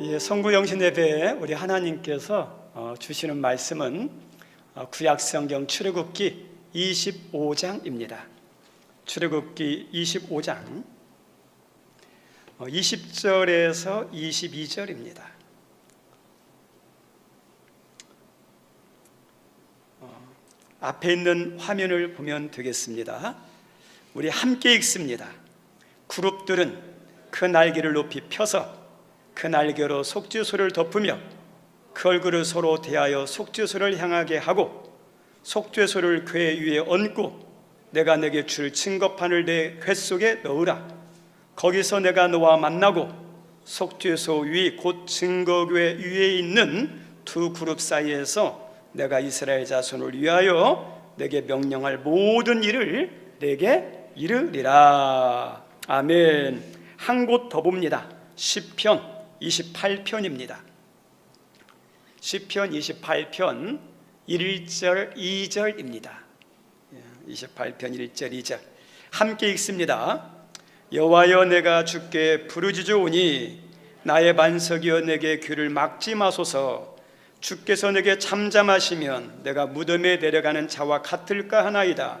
예, 성구영신 예배에 우리 하나님께서 주시는 말씀은 구약성경 출애굽기 25장입니다. 출애굽기 25장 20절에서 22절입니다. 앞에 있는 화면을 보면 되겠습니다. 우리 함께 읽습니다. 그룹들은 그 날개를 높이 펴서 그 날개로 속죄소를 덮으며 그 얼굴을 서로 대하여 속죄소를 향하게 하고 속죄소를 궤 위에 얹고 내가 내게 줄 증거판을 내 궤 속에 넣으라. 거기서 내가 너와 만나고 속죄소 위 곧 증거궤 위에 있는 두 그룹 사이에서 내가 이스라엘 자손을 위하여 내게 명령할 모든 일을 내게 이르리라. 아멘. 한 곳 더 봅니다. 시편 28편입니다. 시편 28편 1절 2절입니다. 28편 1절 2절 함께 읽습니다. 여호와여 내가 주께 부르짖으오니 나의 반석이여 내게 귀를 막지 마소서. 주께서 내게 잠잠하시면 내가 무덤에 내려가는 자와 같을까 하나이다.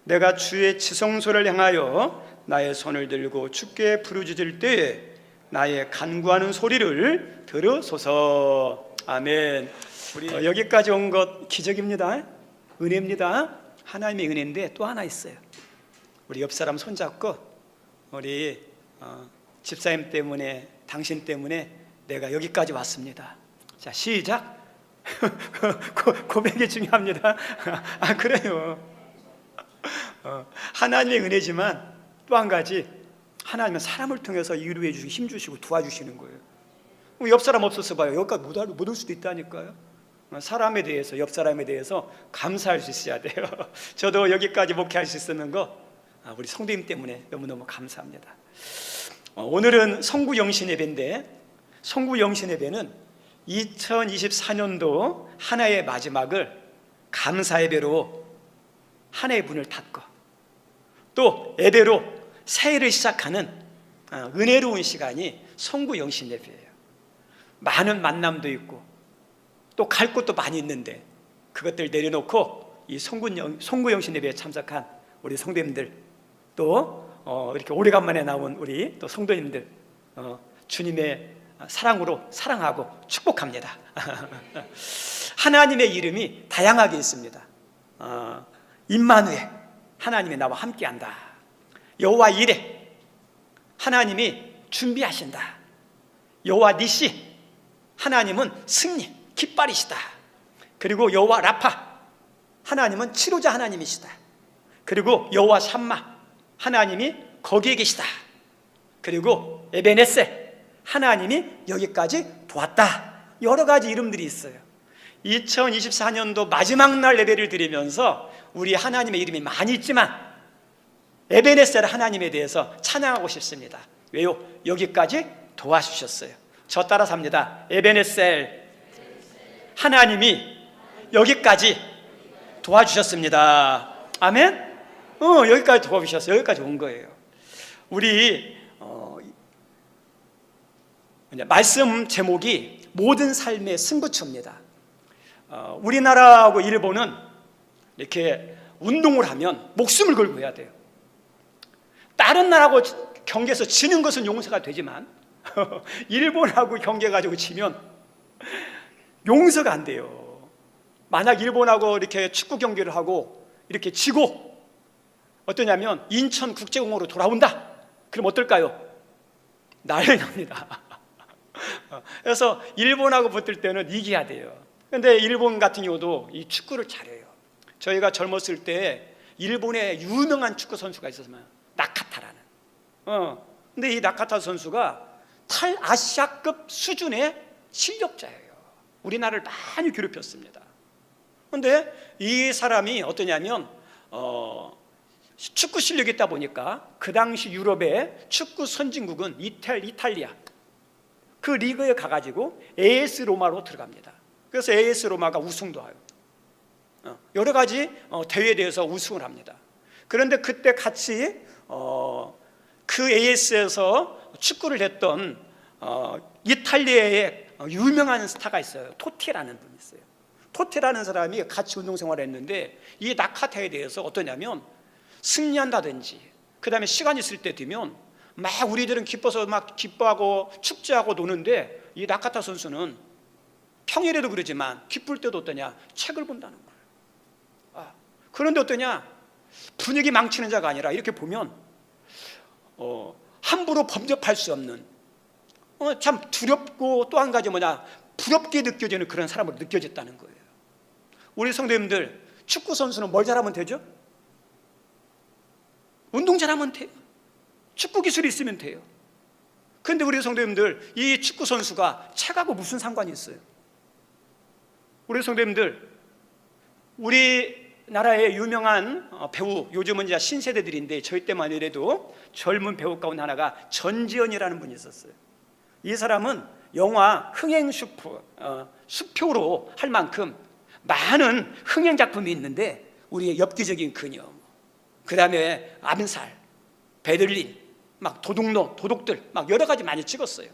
내가 주의 지성소를 향하여 나의 손을 들고 주께 부르짖을 때에 나의 간구하는 소리를 들으소서. 아멘. 여기까지 온 것 기적입니다. 은혜입니다. 하나님의 은혜인데 또 하나 있어요. 우리 옆 사람 손잡고 우리 집사님 때문에 당신 때문에 내가 여기까지 왔습니다. 자, 시작. 고백이 중요합니다. 그래요. 하나님의 은혜지만 또 한 가지, 하나님은 사람을 통해서 위로해 주시고 힘 주시고 도와주시는 거예요. 옆 사람 없어서 봐요. 여기까지 못 올 수도 있다니까요. 사람에 대해서, 옆 사람에 대해서 감사할 수 있어야 돼요. 저도 여기까지 목회할 수 있었는 거 우리 성도님 때문에 너무너무 감사합니다. 오늘은 성구영신 예배인데, 성구영신 예배는 2024년도 한 해의 마지막을 감사 예배로 한 해의 문을 닫고 또 예배로 새해를 시작하는 은혜로운 시간이 성구영신 예배예요. 많은 만남도 있고 또 갈 곳도 많이 있는데 그것들 내려놓고 이 성구영신 예배에 참석한 우리 성도님들, 또 이렇게 오래간만에 나온 우리 또 성도님들, 주님의 사랑으로 사랑하고 축복합니다. 하나님의 이름이 다양하게 있습니다. 임마누엘, 하나님이 나와 함께한다. 여호와 이레, 하나님이 준비하신다. 여호와 니시, 하나님은 승리, 깃발이시다. 그리고 여호와 라파, 하나님은 치료자 하나님이시다. 그리고 여호와 샴마, 하나님이 거기에 계시다. 그리고 에베네셀, 하나님이 여기까지 도왔다. 여러 가지 이름들이 있어요. 2024년도 마지막 날 예배를 드리면서 우리 하나님의 이름이 많이 있지만 에베네셀 하나님에 대해서 찬양하고 싶습니다. 왜요? 여기까지 도와주셨어요. 저 따라서 합니다. 에베네셀, 하나님이 여기까지 도와주셨습니다. 아멘? 여기까지 도와주셨어요. 여기까지 온 거예요. 우리 말씀 제목이 모든 삶의 승부처입니다. 우리나라하고 일본은 이렇게 운동을 하면 목숨을 걸고 해야 돼요. 다른 나라하고 경기에서 지는 것은 용서가 되지만 일본하고 경기해 가지고 지면 용서가 안 돼요. 만약 일본하고 이렇게 축구 경기를 하고 이렇게 지고 어떠냐면 인천국제공항으로 돌아온다. 그럼 어떨까요? 난리 납니다. 그래서 일본하고 붙을 때는 이겨야 돼요. 그런데 일본 같은 경우도 이 축구를 잘해요. 저희가 젊었을 때 일본에 유명한 축구 선수가 있었어요. 나카타라는. 근데 이 나카타 선수가 탈아시아급 수준의 실력자예요. 우리나라를 많이 괴롭혔습니다. 그런데 이 사람이 어떠냐면 축구 실력이 있다 보니까 그 당시 유럽의 축구 선진국은 이탈리아 그 리그에 가가지고 AS 로마로 들어갑니다. 그래서 AS 로마가 우승도 해요. 여러 가지 대회에 대해서 우승을 합니다. 그런데 그때 같이 그 AS에서 축구를 했던 이탈리아에 유명한 스타가 있어요. 토티라는 분이 있어요. 토티라는 사람이 같이 운동생활을 했는데 이 나카타에 대해서 어떠냐면 승리한다든지 그 다음에 시간 있을 때 되면 막 우리들은 기뻐서 막 기뻐하고 축제하고 노는데 이 나카타 선수는 평일에도 그러지만 기쁠 때도 어떠냐? 책을 본다는 거예요. 그런데 어떠냐? 분위기 망치는 자가 아니라 이렇게 보면 함부로 범접할 수 없는 참 두렵고 또 한 가지 뭐냐? 부럽게 느껴지는 그런 사람으로 느껴졌다는 거예요. 우리 성도님들 축구 선수는 뭘 잘하면 되죠? 운동 잘하면 돼요. 축구 기술이 있으면 돼요. 그런데 우리 성도님들 이 축구 선수가 책하고 무슨 상관이 있어요? 우리 성도님들 우리나라의 유명한 배우, 요즘은 이제 신세대들인데 저희 때만 해도 젊은 배우 가운데 하나가 전지현이라는 분이 있었어요. 이 사람은 영화 흥행 수표로 할 만큼 많은 흥행 작품이 있는데 우리의 엽기적인 그녀, 그 다음에 암살, 베들린, 막 도둑놈, 도둑들 막 여러 가지 많이 찍었어요.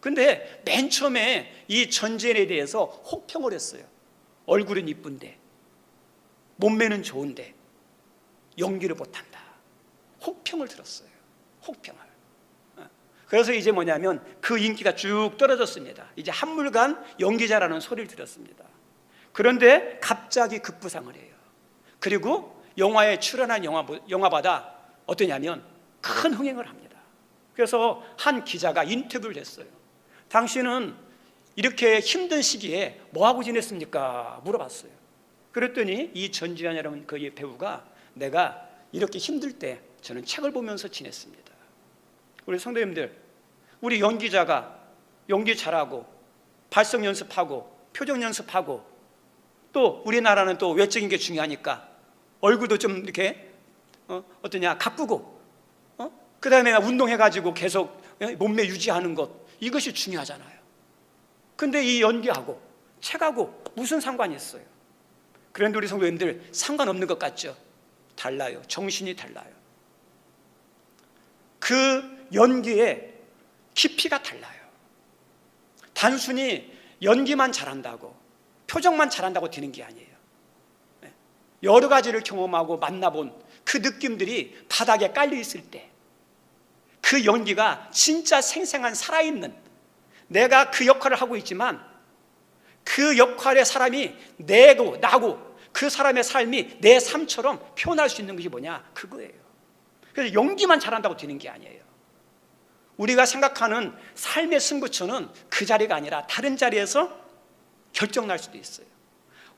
근데 맨 처음에 이 전지현에 대해서 혹평을 했어요. 얼굴은 이쁜데 몸매는 좋은데 연기를 못한다. 혹평을 들었어요. 혹평을. 그래서 이제 뭐냐면 그 인기가 쭉 떨어졌습니다. 이제 한물간 연기자라는 소리를 들었습니다. 그런데 갑자기 급부상을 해요. 그리고 영화에 출연한 영화마다 어떠냐면 큰 흥행을 합니다. 그래서 한 기자가 인터뷰를 했어요. 당신은 이렇게 힘든 시기에 뭐하고 지냈습니까? 물어봤어요. 그랬더니 이 전지현이라는 그 배우가 내가 이렇게 힘들 때 저는 책을 보면서 지냈습니다. 우리 성도님들, 우리 연기자가 연기 잘하고 발성 연습하고 표정 연습하고 또 우리나라는 또 외적인 게 중요하니까 얼굴도 좀 이렇게 어떠냐 가꾸고 그 다음에 운동해가지고 계속 몸매 유지하는 것 이것이 중요하잖아요. 근데 이 연기하고 책하고 무슨 상관이 있어요? 그런데 우리 성도님들 상관없는 것 같죠? 달라요. 정신이 달라요. 그 연기의 깊이가 달라요. 단순히 연기만 잘한다고 표정만 잘한다고 되는 게 아니에요. 여러 가지를 경험하고 만나본 그 느낌들이 바닥에 깔려 있을 때 그 연기가 진짜 생생한 살아있는 내가 그 역할을 하고 있지만 그 역할의 사람이 나고 그 사람의 삶이 내 삶처럼 표현할 수 있는 것이 뭐냐? 그거예요. 그래서 연기만 잘한다고 되는 게 아니에요. 우리가 생각하는 삶의 승부처는 그 자리가 아니라 다른 자리에서 결정날 수도 있어요.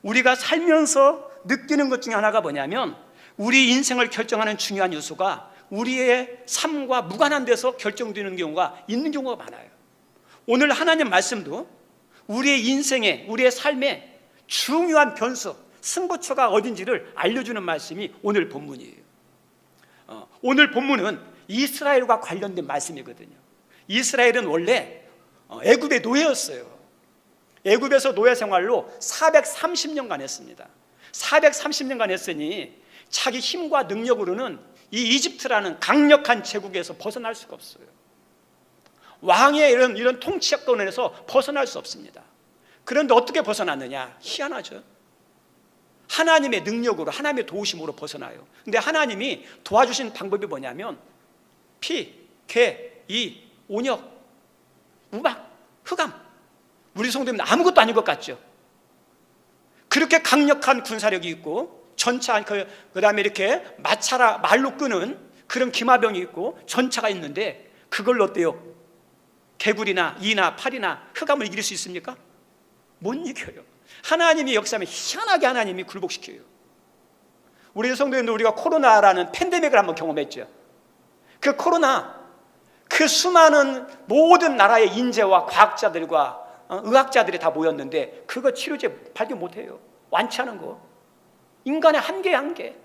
우리가 살면서 느끼는 것 중에 하나가 뭐냐면 우리 인생을 결정하는 중요한 요소가 우리의 삶과 무관한 데서 결정되는 경우가 있는 경우가 많아요. 오늘 하나님 말씀도 우리의 인생에 우리의 삶에 중요한 변수, 승부처가 어딘지를 알려주는 말씀이 오늘 본문이에요. 오늘 본문은 이스라엘과 관련된 말씀이거든요. 이스라엘은 원래 애굽의 노예였어요. 애굽에서 노예 생활로 430년간 했습니다. 430년간 했으니 자기 힘과 능력으로는 이 이집트라는 강력한 제국에서 벗어날 수가 없어요. 왕의 이런 통치권에서 벗어날 수 없습니다. 그런데 어떻게 벗어났느냐? 희한하죠. 하나님의 능력으로, 하나님의 도우심으로 벗어나요. 근데 하나님이 도와주신 방법이 뭐냐면 피, 개, 이, 온역, 우박, 흑암. 우리 성도님은 아무것도 아닌 것 같죠? 그렇게 강력한 군사력이 있고 전차, 그 다음에 이렇게 말로 끄는 그런 기마병이 있고 전차가 있는데 그걸 어때요? 개구리나 이나 팔이나 흑암을 이길 수 있습니까? 못 이겨요. 하나님이 역사하면 희한하게 하나님이 굴복시켜요. 우리 성도님들 우리가 코로나라는 팬데믹을 한번 경험했죠. 그 코로나, 그 수많은 모든 나라의 인재와 과학자들과 의학자들이 다 모였는데 그거 치료제 발견 못해요. 완치하는 거. 인간의 한계.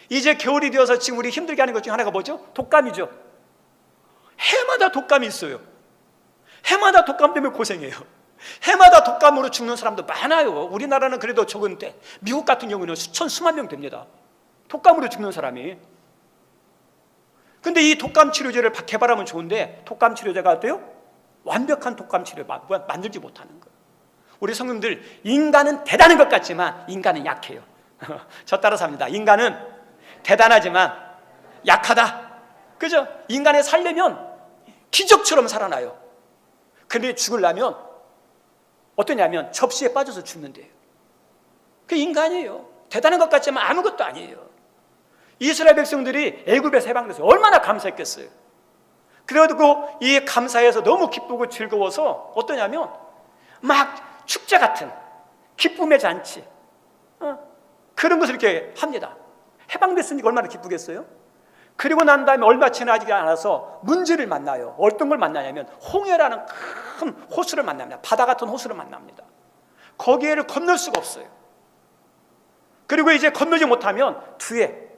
이제 겨울이 되어서 지금 우리 힘들게 하는 것 중에 하나가 뭐죠? 독감이죠. 해마다 독감이 있어요. 해마다 독감 때문에 고생해요. 해마다 독감으로 죽는 사람도 많아요. 우리나라는 그래도 적은데 미국 같은 경우는 수만 명 됩니다. 독감으로 죽는 사람이. 근데 이 독감 치료제를 개발하면 좋은데 독감 치료제가 어때요? 완벽한 독감치를 만들지 못하는 거예요. 우리 성도님들, 인간은 대단한 것 같지만 인간은 약해요. 저 따라서 합니다. 인간은 대단하지만 약하다. 그죠? 인간에 살려면 기적처럼 살아나요. 근데 죽으려면 어떠냐면 접시에 빠져서 죽는데요. 그게 인간이에요. 대단한 것 같지만 아무것도 아니에요. 이스라엘 백성들이 애굽에서 해방돼서 얼마나 감사했겠어요. 그래가지고 이 감사해서 너무 기쁘고 즐거워서 어떠냐면 막 축제 같은 기쁨의 잔치, 그런 것을 이렇게 합니다. 해방됐으니까 얼마나 기쁘겠어요? 그리고 난 다음에 얼마 지나지 않아서 문제를 만나요. 어떤 걸 만나냐면 홍해라는 큰 호수를 만납니다. 바다 같은 호수를 만납니다. 거기에를 건널 수가 없어요. 그리고 이제 건너지 못하면 뒤에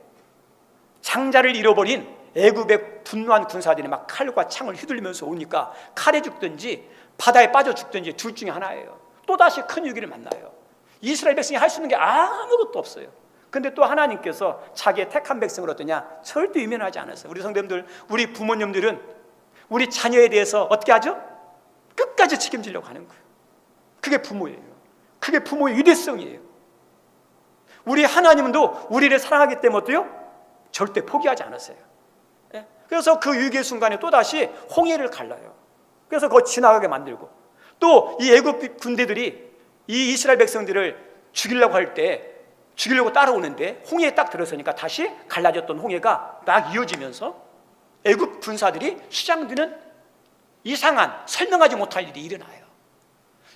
장자를 잃어버린 애굽의 분노한 군사들이 막 칼과 창을 휘둘리면서 오니까 칼에 죽든지 바다에 빠져 죽든지 둘 중에 하나예요. 또다시 큰 위기를 만나요. 이스라엘 백성이 할 수 있는 게 아무것도 없어요. 근데 또 하나님께서 자기의 택한 백성을 어떠냐? 절대 유면하지 않았어요. 우리 성도님들, 우리 부모님들은 우리 자녀에 대해서 어떻게 하죠? 끝까지 책임지려고 하는 거예요. 그게 부모예요. 그게 부모의 위대성이에요. 우리 하나님도 우리를 사랑하기 때문에 어때요? 절대 포기하지 않았어요. 그래서 그 위기의 순간에 또다시 홍해를 갈라요. 그래서 그거 지나가게 만들고, 또 이 애굽 군대들이 이 이스라엘 백성들을 죽이려고 따라오는데 홍해에 딱 들어서니까 다시 갈라졌던 홍해가 막 이어지면서 애굽 군사들이 수장되는 이상한 설명하지 못할 일이 일어나요.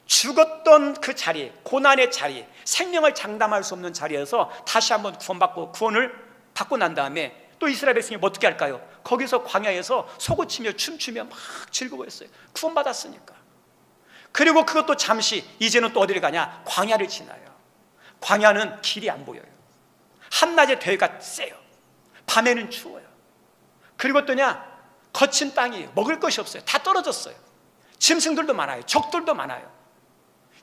죽었던 그 자리, 고난의 자리, 생명을 장담할 수 없는 자리에서 다시 한번 구원을 받고 난 다음에 또 이스라엘 백성이 어떻게 할까요? 거기서 광야에서 소고치며 춤추며 막 즐거워했어요. 구원받았으니까. 그리고 그것도 잠시, 이제는 또 어디를 가냐? 광야를 지나요. 광야는 길이 안 보여요. 한낮에 대가 세요. 밤에는 추워요. 그리고 또냐? 거친 땅이에요. 먹을 것이 없어요. 다 떨어졌어요. 짐승들도 많아요. 적들도 많아요.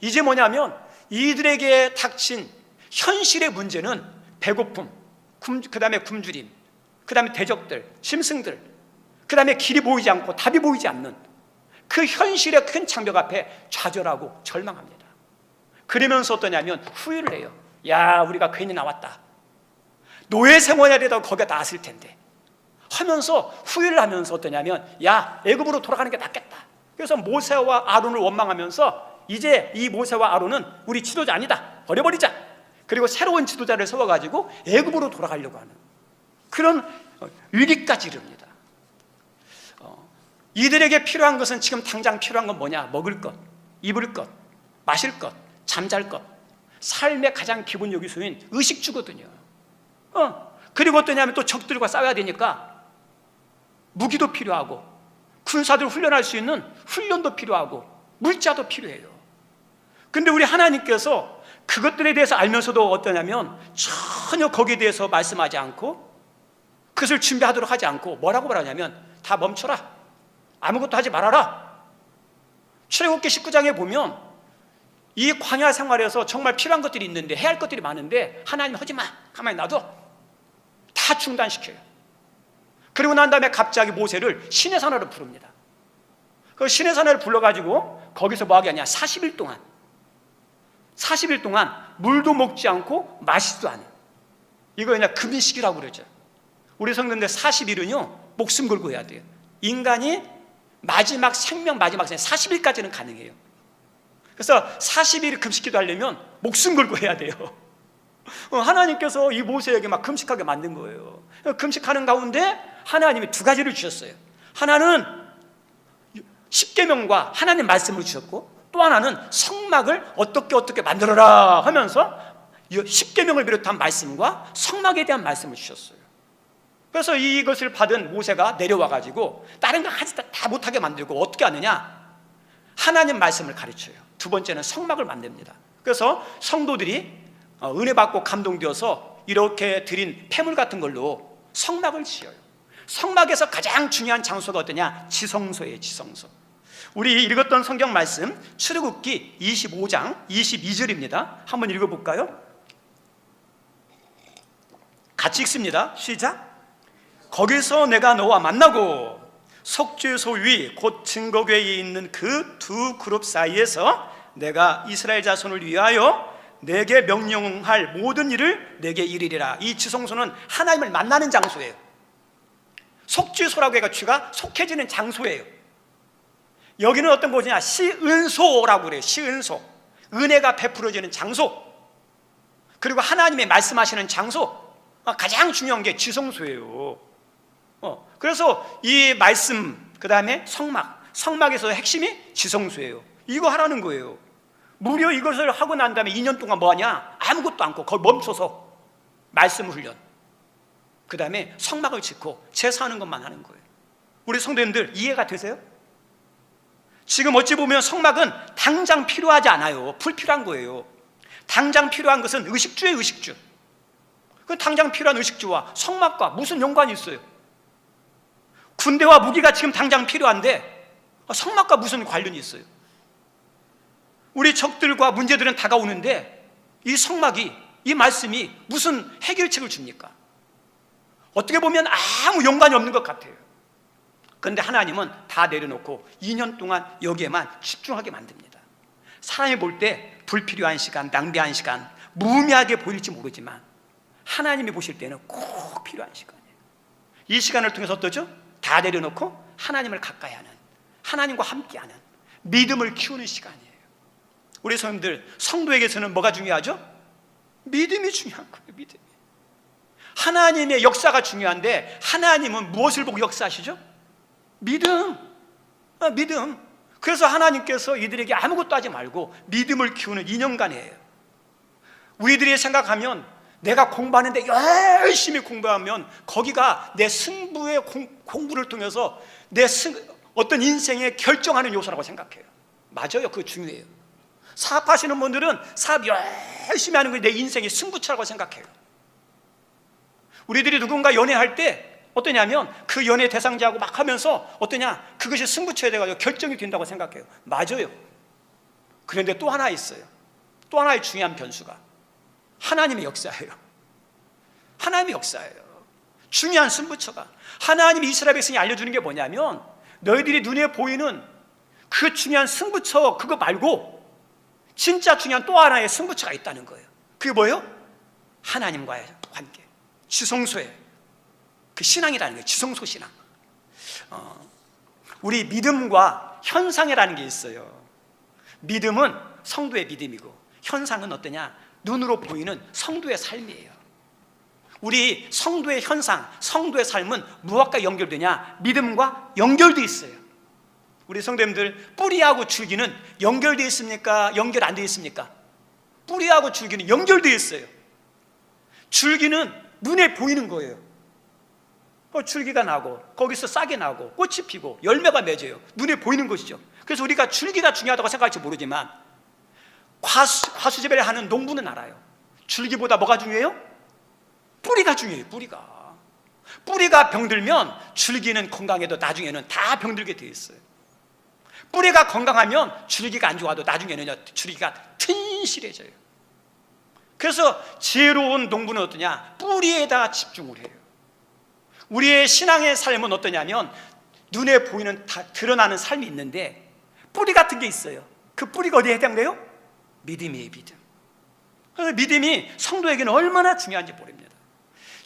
이제 뭐냐면 이들에게 닥친 현실의 문제는 배고픔, 그 다음에 굶주림, 그 다음에 대적들, 짐승들, 그 다음에 길이 보이지 않고 답이 보이지 않는 그 현실의 큰 장벽 앞에 좌절하고 절망합니다. 그러면서 어떠냐면 후회를 해요. 야, 우리가 괜히 나왔다. 노예 생활이라도 거기가 나았을 텐데 하면서 후회를 하면서 어떠냐면 야, 애굽으로 돌아가는 게 낫겠다. 그래서 모세와 아론을 원망하면서 이제 이 모세와 아론은 우리 지도자 아니다. 버려버리자. 그리고 새로운 지도자를 세워가지고 애굽으로 돌아가려고 하는 그런 위기까지 이릅니다. 이들에게 필요한 것은 지금 당장 필요한 건 뭐냐? 먹을 것, 입을 것, 마실 것, 잠잘 것. 삶의 가장 기본 요소인 의식주거든요. 그리고 어떠냐면 또 적들과 싸워야 되니까 무기도 필요하고 군사들 훈련할 수 있는 훈련도 필요하고 물자도 필요해요. 근데 우리 하나님께서 그것들에 대해서 알면서도 어떠냐면 전혀 거기에 대해서 말씀하지 않고 그것을 준비하도록 하지 않고 뭐라고 말하냐면 다 멈춰라. 아무것도 하지 말아라. 출애굽기 19장에 보면 이 광야 생활에서 정말 필요한 것들이 있는데 해야 할 것들이 많은데 하나님 하지 마. 가만히 놔둬. 다 중단시켜요. 그리고 난 다음에 갑자기 모세를 신의 산으로 부릅니다. 그 신의 산을 불러가지고 거기서 뭐 하게 하냐? 40일 동안 물도 먹지 않고 마시지도 않아요. 이거 그냥 금식이라고 그러죠. 우리 성도인데 40일은요 목숨 걸고 해야 돼요. 인간이 마지막 생명 40일까지는 가능해요. 그래서 40일 금식기도 하려면 목숨 걸고 해야 돼요. 하나님께서 이 모세에게 막 금식하게 만든 거예요. 금식하는 가운데 하나님이 두 가지를 주셨어요. 하나는 십계명과 하나님 말씀을 주셨고 또 하나는 성막을 어떻게 만들어라 하면서 십계명을 비롯한 말씀과 성막에 대한 말씀을 주셨어요. 그래서 이것을 받은 모세가 내려와가지고 다른 거 하지 다 못하게 만들고 어떻게 하느냐? 하나님 말씀을 가르쳐요. 두 번째는 성막을 만듭니다. 그래서 성도들이 은혜 받고 감동되어서 이렇게 드린 폐물 같은 걸로 성막을 지어요. 성막에서 가장 중요한 장소가 어떠냐? 지성소예요. 지성소. 우리 읽었던 성경 말씀 출애굽기 25장 22절입니다. 한번 읽어볼까요? 같이 읽습니다. 시작. 거기서 내가 너와 만나고 속죄 소위 곧 증거궤에 있는 그 두 그룹 사이에서 내가 이스라엘 자손을 위하여 내게 명령할 모든 일을 내게 이르리라. 이 지성소는 하나님을 만나는 장소예요. 속죄소라고 해가 쥐가 속해지는 장소예요. 여기는 어떤 곳이냐, 시은소라고 그래요. 시은소, 은혜가 베풀어지는 장소, 그리고 하나님의 말씀하시는 장소, 가장 중요한 게 지성소예요. 그래서 이 말씀, 그 다음에 성막에서 핵심이 지성소예요. 이거 하라는 거예요. 무려 이것을 하고 난 다음에 2년 동안 뭐하냐? 아무것도 않고 거기 멈춰서 말씀 훈련, 그 다음에 성막을 짓고 제사하는 것만 하는 거예요. 우리 성도님들 이해가 되세요? 지금 어찌 보면 성막은 당장 필요하지 않아요. 불필요한 거예요. 당장 필요한 것은 의식주예요. 의식주. 그 당장 필요한 의식주와 성막과 무슨 연관이 있어요? 군대와 무기가 지금 당장 필요한데 성막과 무슨 관련이 있어요? 우리 적들과 문제들은 다가오는데 이 성막이, 이 말씀이 무슨 해결책을 줍니까? 어떻게 보면 아무 연관이 없는 것 같아요. 그런데 하나님은 다 내려놓고 2년 동안 여기에만 집중하게 만듭니다. 사람이 볼 때 불필요한 시간, 낭비한 시간, 무의미하게 보일지 모르지만 하나님이 보실 때는 꼭 필요한 시간이에요. 이 시간을 통해서 어떠죠? 다 내려놓고 하나님을 가까이 하는, 하나님과 함께하는, 믿음을 키우는 시간이에요. 우리 성도님들, 성도에게서는 뭐가 중요하죠? 믿음이 중요한 거예요. 믿음이. 하나님의 역사가 중요한데 하나님은 무엇을 보고 역사하시죠? 믿음. 믿음. 그래서 하나님께서 이들에게 아무것도 하지 말고 믿음을 키우는 2년간이에요. 우리들이 생각하면 내가 공부하는데 열심히 공부하면 거기가 내 승부의 공부를 통해서 내 어떤 인생에 결정하는 요소라고 생각해요. 맞아요. 그거 중요해요. 사업하시는 분들은 사업 열심히 하는 게 내 인생의 승부처라고 생각해요. 우리들이 누군가 연애할 때 어떠냐면 그 연애 대상자하고 막 하면서 어떠냐, 그것이 승부처에 돼가지고 결정이 된다고 생각해요. 맞아요. 그런데 또 하나 있어요. 또 하나의 중요한 변수가 하나님의 역사예요. 하나님의 역사예요. 중요한 승부처가 하나님이 이스라엘 백성이 알려주는 게 뭐냐면, 너희들이 눈에 보이는 그 중요한 승부처 그거 말고 진짜 중요한 또 하나의 승부처가 있다는 거예요. 그게 뭐예요? 하나님과의 관계, 지성소에 그 신앙이라는 거예요. 지성소 신앙. 우리 믿음과 현상이라는 게 있어요. 믿음은 성도의 믿음이고 현상은 어떠냐? 눈으로 보이는 성도의 삶이에요. 우리 성도의 현상, 성도의 삶은 무엇과 연결되냐? 믿음과 연결되어 있어요. 우리 성도님들, 뿌리하고 줄기는 연결되어 있습니까? 연결 안 되어 있습니까? 뿌리하고 줄기는 연결되어 있어요. 줄기는 눈에 보이는 거예요. 줄기가 나고 거기서 싹이 나고 꽃이 피고 열매가 맺어요. 눈에 보이는 것이죠. 그래서 우리가 줄기가 중요하다고 생각할지 모르지만 과수재배를 하는 농부는 알아요. 줄기보다 뭐가 중요해요? 뿌리가 중요해요. 뿌리가 병들면 줄기는 건강해도 나중에는 다 병들게 되어 있어요. 뿌리가 건강하면 줄기가 안 좋아도 나중에는 줄기가 튼실해져요. 그래서 지혜로운 농부는 어떠냐? 뿌리에다 집중을 해요. 우리의 신앙의 삶은 어떠냐면 눈에 보이는 드러나는 삶이 있는데 뿌리 같은 게 있어요. 그 뿌리가 어디에 해당돼요? 믿음이에요. 믿음. 그래서 믿음이 성도에게는 얼마나 중요한지 모릅니다.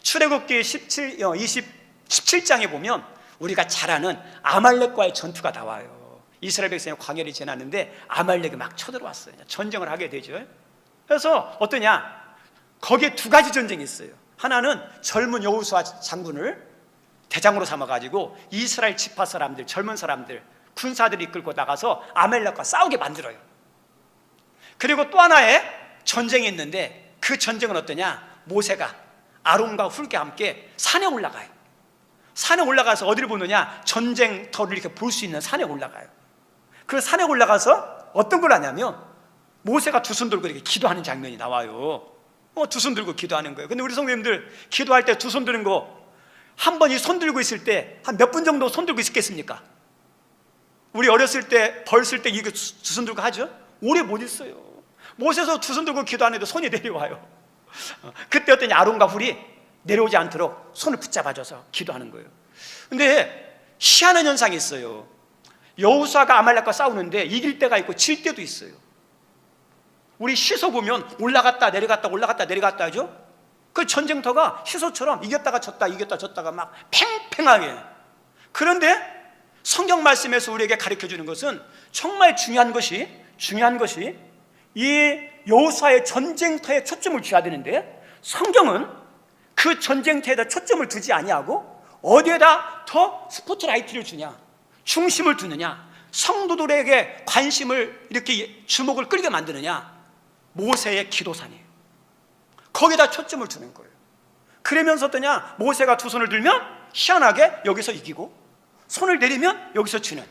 출애굽기 17장에 보면 우리가 잘 아는 아말렉과의 전투가 나와요. 이스라엘 백성이 광야를 지났는데 아말렉이 막 쳐들어왔어요. 전쟁을 하게 되죠. 그래서 어떠냐? 거기에 두 가지 전쟁이 있어요. 하나는 젊은 여호수아 장군을 대장으로 삼아가지고 이스라엘 지파 사람들, 젊은 사람들, 군사들이 이끌고 나가서 아말렉과 싸우게 만들어요. 그리고 또 하나의 전쟁이 있는데 그 전쟁은 어떠냐? 모세가 아론과 훌과 함께 산에 올라가요. 산에 올라가서 어디를 보느냐? 전쟁터를 이렇게 볼 수 있는 산에 올라가요. 그 산에 올라가서 어떤 걸 하냐면 모세가 두 손 들고 이렇게 기도하는 장면이 나와요. 두 손 들고 기도하는 거예요. 근데 우리 성도님들 기도할 때 두 손 드는 거 한 번 이 손 들고 있을 때 한 몇 분 정도 손 들고 있겠습니까? 우리 어렸을 때 벌 쓸 때 이거 두 손 들고 하죠? 오래 못 있어요. 모세도 두 손 들고 기도하는데 손이 내려와요. 그때 어떠냐? 아론과 훌이 내려오지 않도록 손을 붙잡아줘서 기도하는 거예요. 근데 희한한 현상이 있어요. 여호수아가 아말렉과 싸우는데 이길 때가 있고 질 때도 있어요. 우리 시소 보면 올라갔다 내려갔다 올라갔다 내려갔다 하죠. 그 전쟁터가 시소처럼 이겼다가 졌다 이겼다 졌다가 막 팽팽하게. 그런데 성경 말씀에서 우리에게 가르쳐주는 것은 정말 중요한 것이 이 여호수아의 전쟁터에 초점을 둬야 되는데, 성경은 그 전쟁터에다 초점을 두지 아니하고 어디에다 더 스포트라이트를 주냐, 중심을 두느냐, 성도들에게 관심을 이렇게 주목을 끌게 만드느냐, 모세의 기도산이에요. 거기다 초점을 두는 거예요. 그러면서 어떠냐, 모세가 두 손을 들면 희한하게 여기서 이기고, 손을 내리면 여기서 지는,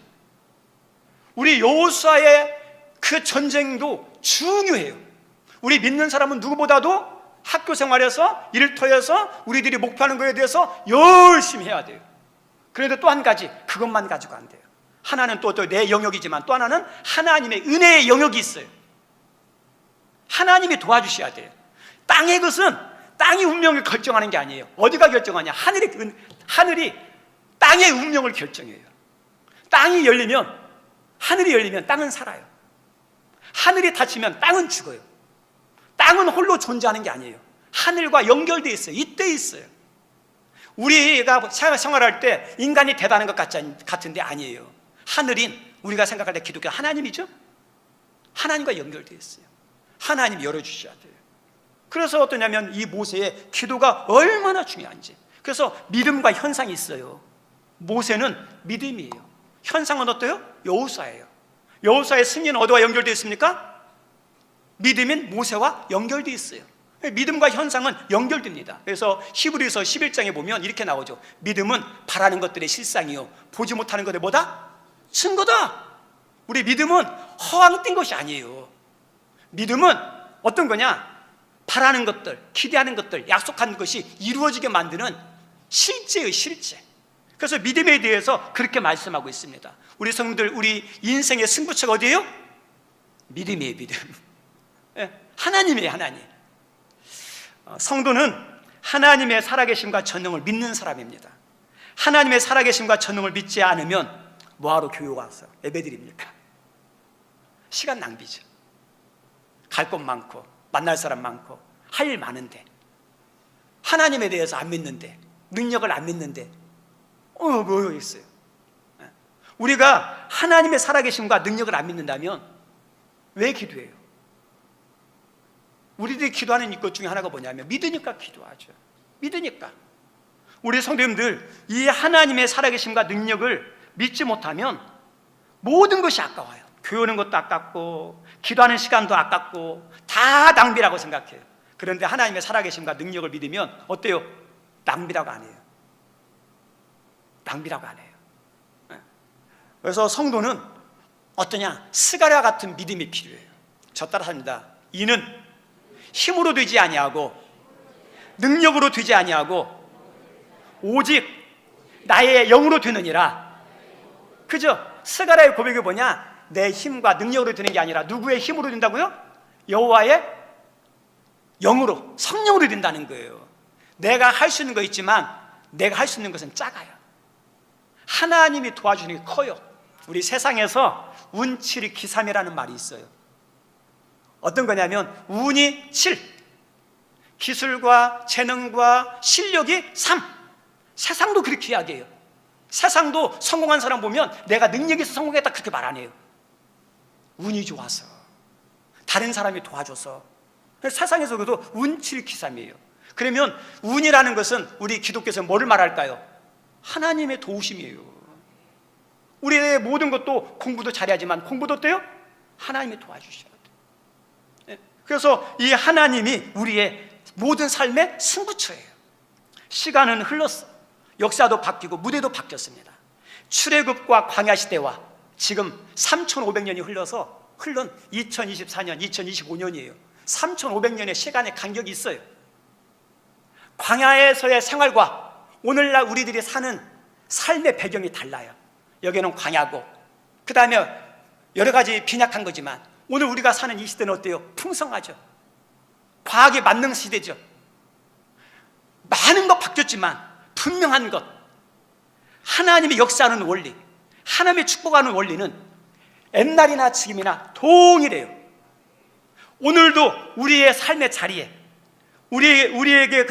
우리 여호수아의 그 전쟁도 중요해요. 우리 믿는 사람은 누구보다도 학교 생활에서 일터에서 우리들이 목표하는 것에 대해서 열심히 해야 돼요. 그런데 또 한 가지, 그것만 가지고 안 돼요. 하나는 또 내 영역이지만 또 하나는 하나님의 은혜의 영역이 있어요. 하나님이 도와주셔야 돼요. 땅의 것은 땅이 운명을 결정하는 게 아니에요. 어디가 결정하냐? 하늘이 땅의 운명을 결정해요. 땅이 열리면, 하늘이 열리면 땅은 살아요. 하늘이 닫히면 땅은 죽어요. 땅은 홀로 존재하는 게 아니에요. 하늘과 연결되어 있어요. 이때 있어요. 우리가 생활할 때 인간이 대단한 것 같은데 아니에요. 하늘인 우리가 생각할 때 기독교 하나님이죠. 하나님과 연결되어 있어요. 하나님이 열어주셔야 돼요. 그래서 어떠냐면 이 모세의 기도가 얼마나 중요한지. 그래서 믿음과 현상이 있어요. 모세는 믿음이에요. 현상은 어때요? 여호수아예요. 여호수아의 승리는 어디와 연결되어 있습니까? 믿음인 모세와 연결되어 있어요. 믿음과 현상은 연결됩니다. 그래서 히브리서 11장에 보면 이렇게 나오죠. 믿음은 바라는 것들의 실상이요 보지 못하는 것의 뭐다? 증거다. 우리 믿음은 허황 뜬 것이 아니에요. 믿음은 어떤 거냐? 바라는 것들, 기대하는 것들, 약속한 것이 이루어지게 만드는 실제의 실제. 그래서 믿음에 대해서 그렇게 말씀하고 있습니다. 우리 성도들, 우리 인생의 승부처가 어디예요? 믿음이에요. 믿음. 하나님이에요. 하나님. 성도는 하나님의 살아계심과 전능을 믿는 사람입니다. 하나님의 살아계심과 전능을 믿지 않으면 뭐하러 교회 와서 예배드립니까? 시간 낭비죠. 갈 곳 많고 만날 사람 많고 할 일 많은데, 하나님에 대해서 안 믿는데, 능력을 안 믿는데 뭐 있어요? 우리가 하나님의 살아계심과 능력을 안 믿는다면 왜 기도해요? 우리들이 기도하는 것 중에 하나가 뭐냐면 믿으니까 기도하죠. 믿으니까. 우리 성도님들, 이 하나님의 살아계심과 능력을 믿지 못하면 모든 것이 아까워요. 교회 오는 것도 아깝고 기도하는 시간도 아깝고 다 낭비라고 생각해요. 그런데 하나님의 살아계심과 능력을 믿으면 어때요? 낭비라고 안 해요. 낭비라고 안 해요. 그래서 성도는 어떠냐? 스가랴 같은 믿음이 필요해요. 저 따라 합니다. 이는 힘으로 되지 아니하고 능력으로 되지 아니하고 오직 나의 영으로 되느니라. 그죠? 스가랴의 고백이 뭐냐? 내 힘과 능력으로 되는 게 아니라 누구의 힘으로 된다고요? 여호와의 영으로, 성령으로 된다는 거예요. 내가 할 수 있는 거 있지만 내가 할 수 있는 것은 작아요. 하나님이 도와주는 게 커요. 우리 세상에서 운칠이 기삼이라는 말이 있어요. 어떤 거냐면 운이 7, 기술과 재능과 실력이 3. 세상도 그렇게 이야기해요. 세상도 성공한 사람 보면 내가 능력이 있어서 성공했다 그렇게 말 안 해요. 운이 좋아서, 다른 사람이 도와줘서. 세상에서 그래도 운칠 기삼이에요. 그러면 운이라는 것은 우리 기독교에서 뭐를 말할까요? 하나님의 도우심이에요. 우리의 모든 것도 공부도 잘해야지만 공부도 어때요? 하나님이 도와주셔야 돼요. 그래서 이 하나님이 우리의 모든 삶의 승부처예요. 시간은 흘렀어. 역사도 바뀌고 무대도 바뀌었습니다. 출애굽과 광야 시대와 지금 3,500년이 흘른 2024년, 2025년이에요. 3,500년의 시간의 간격이 있어요. 광야에서의 생활과 오늘날 우리들이 사는 삶의 배경이 달라요. 여기는 광야고, 그 다음에 여러 가지 빈약한 거지만 오늘 우리가 사는 이 시대는 어때요? 풍성하죠. 과학의 만능 시대죠. 많은 것 바뀌었지만 분명한 것, 하나님의 역사하는 원리, 하나님의 축복하는 원리는 옛날이나 지금이나 동일해요. 오늘도 우리의 삶의 자리에, 우리에게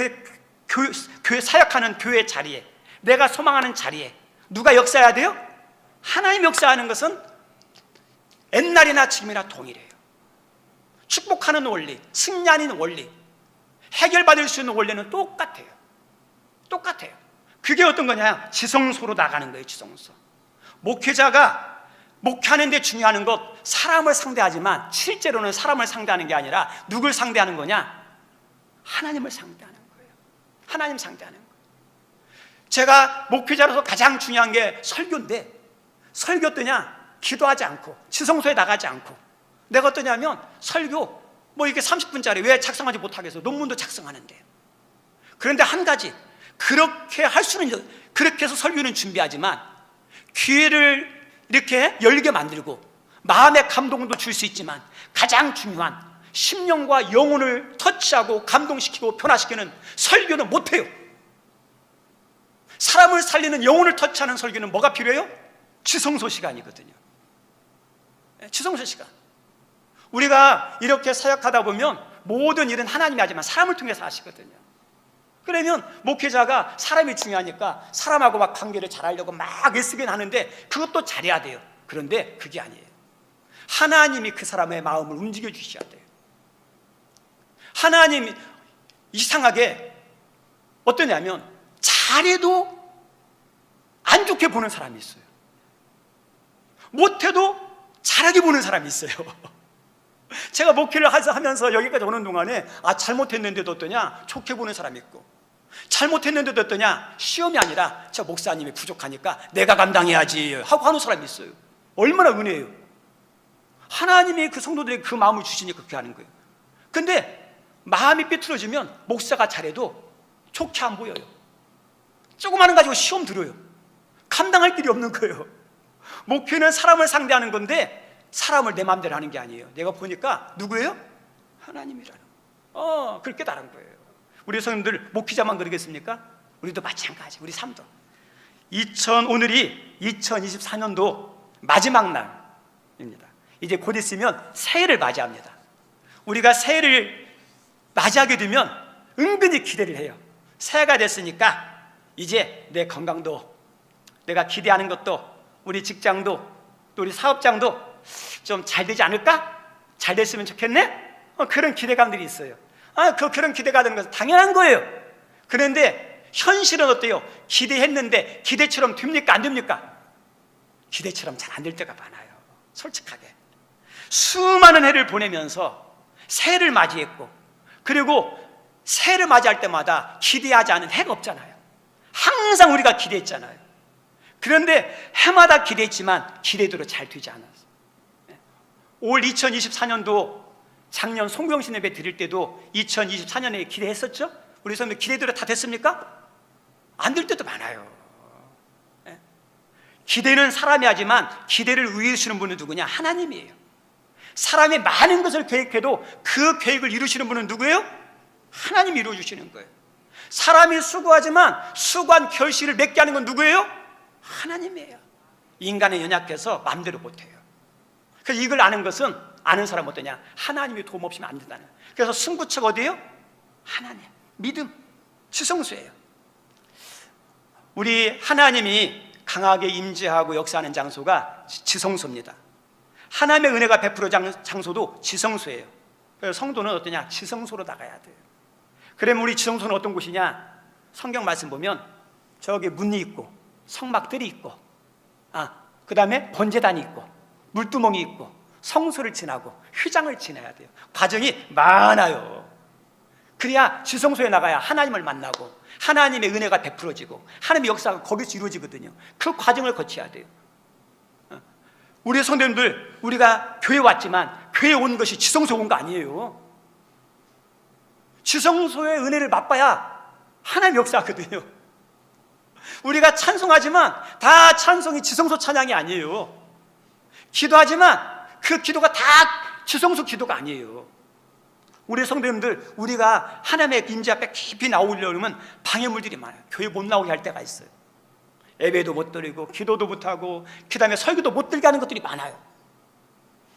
교회 사역하는 교회 자리에, 내가 소망하는 자리에 누가 역사해야 돼요? 하나님 역사하는 것은 옛날이나 지금이나 동일해요. 축복하는 원리, 승리하는 원리, 해결받을 수 있는 원리는 똑같아요. 똑같아요. 그게 어떤 거냐? 지성소로 나가는 거예요. 지성소. 목회자가 목회하는 데 중요한 것, 사람을 상대하지만 실제로는 사람을 상대하는 게 아니라 누굴 상대하는 거냐? 하나님을 상대하는 거예요. 하나님 상대하는 거예요. 제가 목회자로서 가장 중요한 게 설교인데, 설교 어떠냐? 기도하지 않고 지성소에 나가지 않고, 내가 어떠냐면 설교 뭐 이게 30분짜리 왜 작성하지 못하겠어? 논문도 작성하는데. 그런데 한 가지, 그렇게 할 수는, 그렇게 해서 설교는 준비하지만 귀를 이렇게 열게 만들고 마음의 감동도 줄 수 있지만 가장 중요한 심령과 영혼을 터치하고 감동시키고 변화시키는 설교는 못해요. 사람을 살리는, 영혼을 터치하는 설교는 뭐가 필요해요? 지성소 시간이거든요. 지성소 시간. 우리가 이렇게 사역하다 보면 모든 일은 하나님이 하지만 사람을 통해서 하시거든요. 그러면 목회자가 사람이 중요하니까 사람하고 막 관계를 잘하려고 막 애쓰긴 하는데 그것도 잘해야 돼요. 그런데 그게 아니에요. 하나님이 그 사람의 마음을 움직여 주셔야 돼요. 하나님이 이상하게 어떠냐면 잘해도 안 좋게 보는 사람이 있어요. 못해도 잘하게 보는 사람이 있어요. 제가 목회를 하면서 여기까지 오는 동안에 잘못했는데도 어떠냐? 좋게 보는 사람이 있고, 잘못했는데도 어떠냐? 시험이 아니라 저 목사님이 부족하니까 내가 감당해야지 하고 하는 사람이 있어요. 얼마나 은혜예요. 하나님이 그 성도들에게 그 마음을 주시니까 그렇게 하는 거예요. 근데 마음이 삐뚤어지면 목사가 잘해도 좋게 안 보여요. 조그마한 가지고 시험 들어요. 감당할 길이 없는 거예요. 목회는 사람을 상대하는 건데 사람을 내 마음대로 하는 게 아니에요. 내가 보니까 누구예요? 하나님이라는 거. 그렇게 다른 거예요. 우리 성도들 목회자만 그러겠습니까? 우리도 마찬가지. 우리 삶도. 오늘이 2024년도 마지막 날입니다. 이제 곧 있으면 새해를 맞이합니다. 우리가 새해를 맞이하게 되면 은근히 기대를 해요. 새해가 됐으니까 이제 내 건강도, 내가 기대하는 것도, 우리 직장도, 또 우리 사업장도 좀 잘 되지 않을까? 잘 됐으면 좋겠네? 그런 기대감들이 있어요. 그런 기대가 되는 것은 당연한 거예요. 그런데 현실은 어때요? 기대했는데 기대처럼 됩니까? 안 됩니까? 기대처럼 잘 안 될 때가 많아요. 솔직하게. 수많은 해를 보내면서 새해를 맞이했고, 그리고 새해를 맞이할 때마다 기대하지 않은 해가 없잖아요. 항상 우리가 기대했잖아요. 그런데 해마다 기대했지만 기대대로 잘 되지 않았어요. 올 2024년도 작년 송구영신 예배 드릴 때도 2024년에 기대했었죠? 우리 성도 기대대로 다 됐습니까? 안 될 때도 많아요. 기대는 사람이 하지만 기대를 이루시는 분은 누구냐? 하나님이에요. 사람이 많은 것을 계획해도 그 계획을 이루시는 분은 누구예요? 하나님이 이루어주시는 거예요. 사람이 수고하지만 수고한 결실을 맺게 하는 건 누구예요? 하나님이에요. 인간은 연약해서 마음대로 못해요. 그래서 이걸 아는 것은, 아는 사람은 어떠냐? 하나님이 도움 없이는 안 된다는 거예요. 그래서 승부처가 어디예요? 하나님, 믿음, 지성소예요. 우리 하나님이 강하게 임재하고 역사하는 장소가 지성소입니다. 하나님의 은혜가 베풀어진 장소도 지성소예요. 그래서 성도는 어떠냐? 지성소로 나가야 돼요. 그러면 우리 지성소는 어떤 곳이냐? 성경 말씀 보면 저기 문이 있고 성막들이 있고, 그 다음에 번제단이 있고 물두멍이 있고 성소를 지나고 휘장을 지나야 돼요. 과정이 많아요. 그래야 지성소에 나가야 하나님을 만나고 하나님의 은혜가 베풀어지고 하나님의 역사가 거기서 이루어지거든요. 그 과정을 거쳐야 돼요. 우리 성도님들, 우리가 교회 왔지만 교회 온 것이 지성소 온 거 아니에요. 지성소의 은혜를 맛봐야 하나님 역사하거든요. 우리가 찬송하지만 다 찬송이 지성소 찬양이 아니에요. 기도하지만 그 기도가 다 지성소 기도가 아니에요. 우리 성도님들, 우리가 하나님의 임재 앞에 깊이 나오려면 방해물들이 많아요. 교회 못 나오게 할 때가 있어요. 예배도 못 드리고 기도도 못하고 그 다음에 설교도 못 들게 하는 것들이 많아요.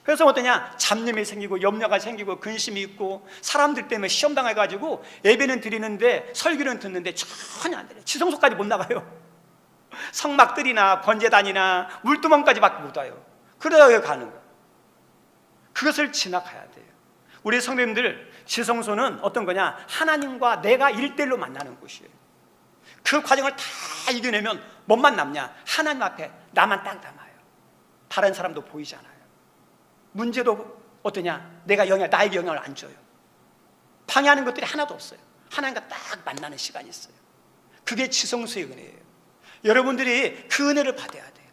그래서 어떠냐, 잡념이 생기고 염려가 생기고 근심이 있고, 사람들 때문에 시험 당해가지고 예배는 드리는데 설교는 듣는데 전혀 안 돼요. 지성소까지 못 나가요. 성막들이나 번제단이나 물두멍까지 밖에 못 와요. 그러다가 가는 거예요. 그것을 지나가야 돼요. 우리 성도님들, 지성소는 어떤 거냐, 하나님과 내가 1대1로 만나는 곳이에요. 그 과정을 다 이겨내면 뭐만 남냐, 하나님 앞에 나만 딱 남아요. 다른 사람도 보이지 않아요. 문제도 어떠냐, 나에게 영향을 안 줘요. 방해하는 것들이 하나도 없어요. 하나님과 딱 만나는 시간이 있어요. 그게 지성소의 은혜예요. 여러분들이 그 은혜를 받아야 돼요.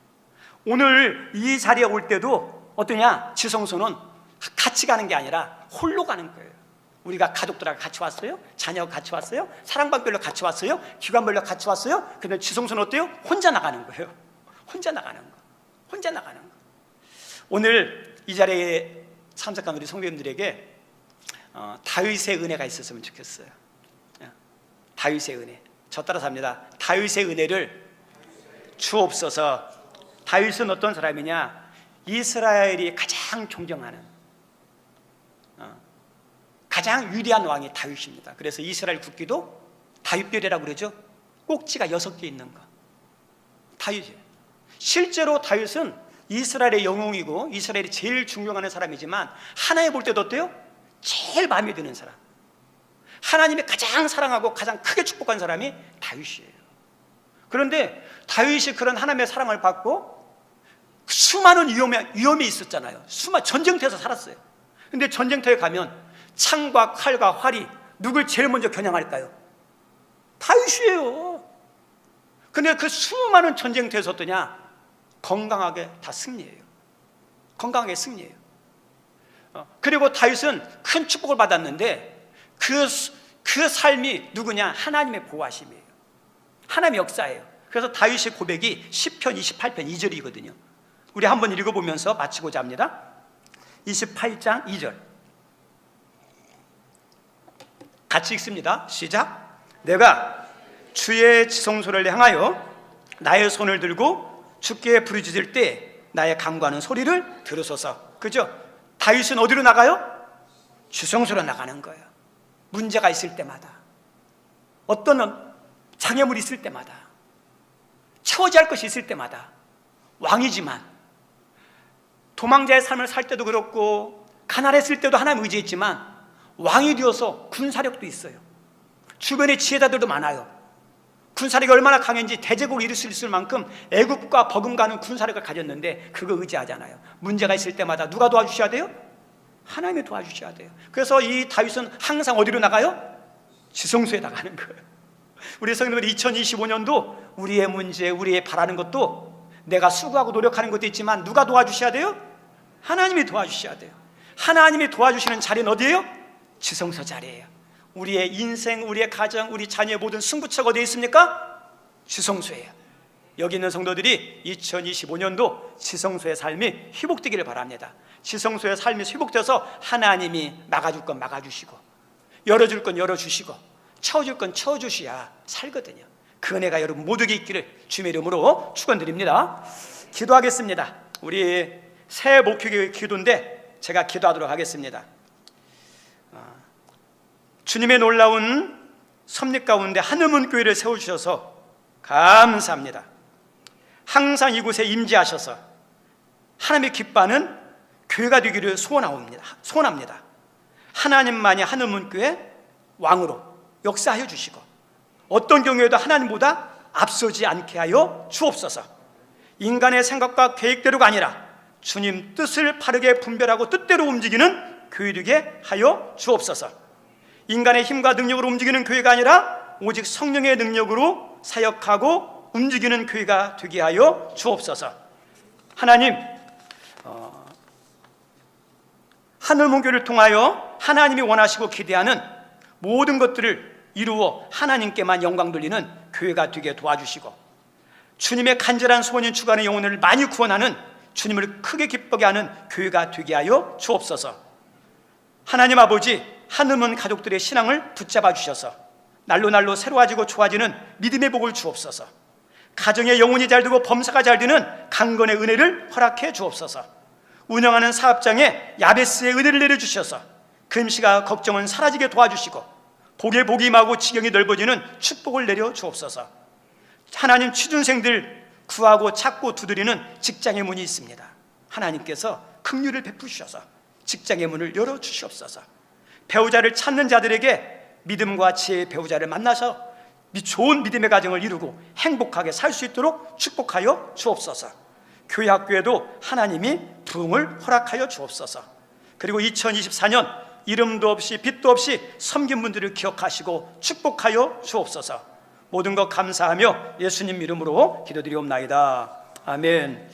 오늘 이 자리에 올 때도 어떠냐, 지성소는 같이 가는 게 아니라 홀로 가는 거예요. 우리가 가족들하고 같이 왔어요. 자녀하고 같이 왔어요. 사랑방별로 같이 왔어요. 기관별로 같이 왔어요. 근데 지성소는 어때요? 혼자 나가는 거예요. 혼자 나가는 거. 혼자 나가는 거. 오늘 이 자리에 참석한 우리 성도님들에게 다윗의 은혜가 있었으면 좋겠어요. 다윗의 은혜. 저 따라서 합니다. 다윗의 은혜를 주옵소서. 다윗은 어떤 사람이냐, 이스라엘이 가장 존경하는 가장 위대한 왕이 다윗입니다. 그래서 이스라엘 국기도 다윗별이라고 그러죠. 꼭지가 6개 있는 거, 다윗이에요. 실제로 다윗은 이스라엘의 영웅이고 이스라엘이 제일 존경하는 사람이지만, 하나님 볼 때도 어때요? 제일 마음에 드는 사람, 하나님이 가장 사랑하고 가장 크게 축복한 사람이 다윗이에요. 그런데 다윗이 그런 하나님의 사랑을 받고 수많은 위험이 있었잖아요. 전쟁터에서 살았어요. 근데 전쟁터에 가면 창과 칼과 활이 누굴 제일 먼저 겨냥할까요? 다윗이에요. 근데 그 수많은 전쟁터에서 어떠냐, 건강하게 다 승리해요. 건강하게 승리해요. 그리고 다윗은 큰 축복을 받았는데 그 삶이 누구냐, 하나님의 보호하심이에요. 하나님의 역사예요. 그래서 다윗의 고백이 시편 28편 2절이거든요. 우리 한번 읽어보면서 마치고자 합니다. 28장 2절 같이 읽습니다. 시작. 내가 주의 지성소를 향하여 나의 손을 들고 주께 부르짖을 때 나의 간구하는 소리를 들으소서. 그죠? 다윗은 어디로 나가요? 지성소로 나가는 거예요. 문제가 있을 때마다, 어떤 장애물이 있을 때마다, 채워져야 할 것이 있을 때마다. 왕이지만 도망자의 삶을 살 때도 그렇고 가난했을 때도 하나님 의지했지만, 왕이 되어서 군사력도 있어요. 주변에 지혜자들도 많아요. 군사력이 얼마나 강했는지 대제국을 이룰 수 있을 만큼 애국과 버금가는 군사력을 가졌는데 그거 의지하잖아요. 문제가 있을 때마다 누가 도와주셔야 돼요? 하나님이 도와주셔야 돼요. 그래서 이 다윗은 항상 어디로 나가요? 지성소에 나가는 거예요. 우리 성도들, 2025년도 우리의 문제, 우리의 바라는 것도 내가 수고하고 노력하는 것도 있지만 누가 도와주셔야 돼요? 하나님이 도와주셔야 돼요. 하나님이 도와주시는 자리는 어디예요? 지성소 자리예요. 우리의 인생, 우리의 가정, 우리 자녀의 모든 승부처가 어디에 있습니까? 지성소예요. 여기 있는 성도들이 2025년도 지성소의 삶이 회복되기를 바랍니다. 지성소의 삶이 회복돼서 하나님이 막아줄 건 막아주시고, 열어줄 건 열어주시고, 채워줄 건 채워주셔야 살거든요. 그 은혜가 여러분 모두에게 있기를 주님의 이름으로 축원드립니다. 기도하겠습니다. 우리 새 목회의 기도인데 제가 기도하도록 하겠습니다. 주님의 놀라운 섭리 가운데 한음은 교회를 세워주셔서 감사합니다. 항상 이곳에 임재하셔서 하나님의 기뻐하는 교회가 되기를 소원합니다. 하나님만이 한음은 교회 왕으로 역사하여 주시고, 어떤 경우에도 하나님보다 앞서지 않게 하여 주옵소서. 인간의 생각과 계획대로가 아니라 주님 뜻을 바르게 분별하고 뜻대로 움직이는 교회 되게 하여 주옵소서. 인간의 힘과 능력으로 움직이는 교회가 아니라 오직 성령의 능력으로 사역하고 움직이는 교회가 되게 하여 주옵소서. 하나님, 하늘문교를 통하여 하나님이 원하시고 기대하는 모든 것들을 이루어 하나님께만 영광 돌리는 교회가 되게 도와주시고, 주님의 간절한 소원인 주간의 영혼을 많이 구원하는, 주님을 크게 기쁘게 하는 교회가 되게 하여 주옵소서. 하나님 아버지, 한음은 가족들의 신앙을 붙잡아 주셔서 날로 날로 새로워지고 좋아지는 믿음의 복을 주옵소서. 가정의 영혼이 잘 되고 범사가 잘 되는 강건의 은혜를 허락해 주옵소서. 운영하는 사업장에 야베스의 은혜를 내려주셔서 금시가 걱정은 사라지게 도와주시고 복에 복이 임하고 지경이 넓어지는 축복을 내려 주옵소서. 하나님, 취준생들 구하고 찾고 두드리는 직장의 문이 있습니다. 하나님께서 긍휼을 베푸셔서 직장의 문을 열어주시옵소서. 배우자를 찾는 자들에게 믿음과 지혜의 배우자를 만나서 좋은 믿음의 가정을 이루고 행복하게 살 수 있도록 축복하여 주옵소서. 교회 학교에도 하나님이 부흥을 허락하여 주옵소서. 그리고 2024년 이름도 없이 빛도 없이 섬긴 분들을 기억하시고 축복하여 주옵소서. 모든 것 감사하며 예수님 이름으로 기도드리옵나이다. 아멘.